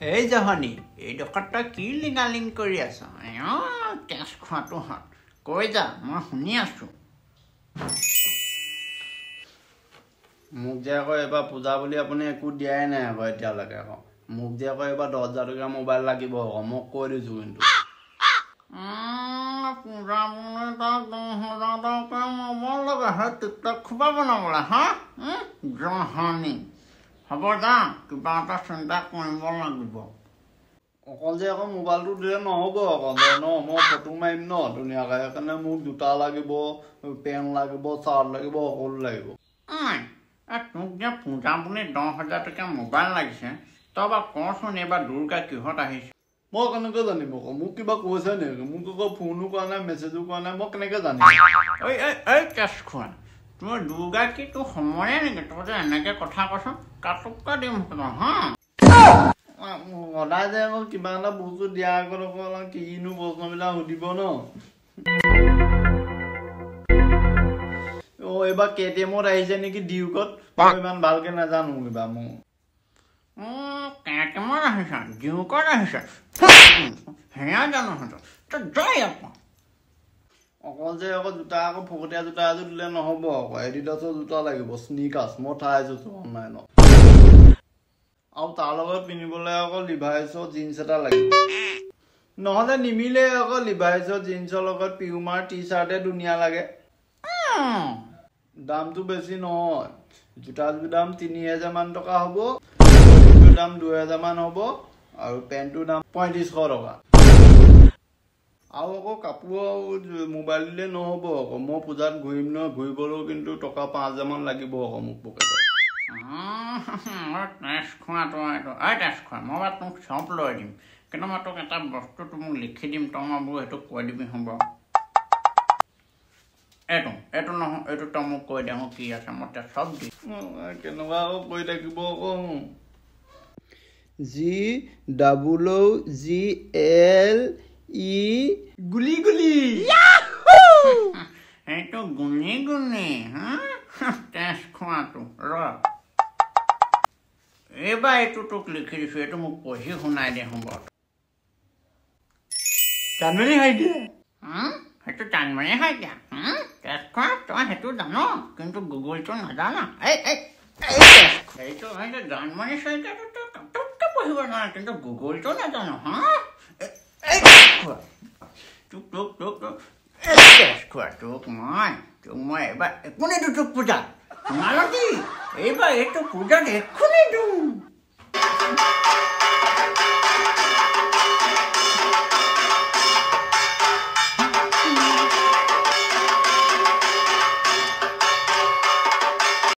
এই জহনী এই ডোখৰটা কি লিঙালিং কৰি আছ কেঁচ খোৱাটো হত কৈ যা মই শুনি আছো মোক যে আকৌ এবাৰ পূজা বুলি আপুনি একো দিয়াই নাই আকৌ এতিয়ালৈকে আকৌ মোক যে আকৌ এবাৰ 10,000 টকা মোবাইল লাগিব আকৌ মোক কৈ দিছোঁ কিন্তু পূজা বুলি তাক 10,000 টকা মোবাইল লগা হয় টিকটক খোপা বনাবলৈ হা জহনী হ'ব যা কিবা এটা চিন্তা কৰিব লাগিব অকল যে আকৌ মোবাইলটো দিলে নহ'ব আকৌ ন মই ফটো মাৰিম ন ধুনীয়াকৈ সেইকাৰণে মোক জোতা লাগিব পেণ্ট লাগিব চাৰ্ট লাগিব সকলো লাগিব তোক যে পূজা বুলি 10,000 টকা মোবাইল লাগিছে তই বা কচোন এইবাৰ দুৰ্গা কিহত আহিছে মই কেনেকৈ জানিম আকৌ মোক কিবা কৈছে নেকি মোক আকৌ ফোনো কৰা নাই মেছেজো কৰা নাই মই কেনেকৈ জানিম এই কেছ খোৱা তোৰ দুৰ্গা কি তোৰ সময়ে নেকি তই যে এনেকৈ কথা কৈছ কাটুকা দিম হা সদায় যে আকৌ কিবা এটা বস্তু দিয়াৰ আগত আকৌ কিনো প্ৰশ্নবিলাক সুধিব ন এইবাৰ KTMত আহিছে নেকি ডিউকত ইমান ভালকে নাজানো কিবা মোৰ KTMত আহিছে ডিউকত আহিছে সেয়া জানো তই যাই অকল যে আকৌ জোতা আকৌ ফকটীয়া জোতা এযোৰ দিলে নহ'ব আকৌ এডিডাছৰ জোতা লাগিব স্নিকাৰ্ছ মই চাই আছো অনলাইনত আৰু তাৰ লগত পিন্ধিবলৈ আকৌ লিভাইছৰ জিন্স এটা লাগিব নহ'লে নিমিলে আকৌ লিভাইছৰ জিন্সৰ লগত পিউমাৰ টি-চাৰ্টে ধুনীয়া লাগে দামটো বেছি নহয় জোতাযোৰ দাম 3,000 মান টকা হ'ব বডিটোৰ দাম 2,000 মান হ'ব আৰু পেণ্টটোৰ দাম 3,500 টকা আৰু আকৌ কাপোৰ মোবাইল দিলে নহ'ব আকৌ মই পূজাত ঘূৰিম নহয় ঘূৰিবলৈও কিন্তু টকা 5,000 মান লাগিব আকৌ মোক পকেটত মই বাৰু তোক চব লৈ দিম কিন্তু মই তোক এটা বস্তু মোক লিখি দিম তই মই বোলো সেইটো কৈ দিবি হ'ব এইটো নহয় এইটো তই মোক কৈ দে কি আছে মই এতিয়া চব দিম কেনেকুৱা আকৌ কৈ থাকিব আকৌ GOOGLE গুলি গুলি সেইটো গুণি গুণি তেজ খোৱাটো ৰ এইবাৰ এইটো তোক লিখি দিছো এইটো মোক পঢ়ি শুনাই দে হ'ব জানমণি হয় দিয়া সেইটো জানমণি হয় দিয়া তেজ খোৱা তই সেইটো জান কিন্তু গুগলটো নাজানা সেইটো জানমণি চাইকেলটো তই কাটককৈ পঢ়িব নোৱাৰা কিন্তু গুগলটো নাজানো তোক মই এইবাৰ একো নিদিওঁ তোক পূজাত মালতী এইবাৰ এইটো পূজাত একো নিদিওঁ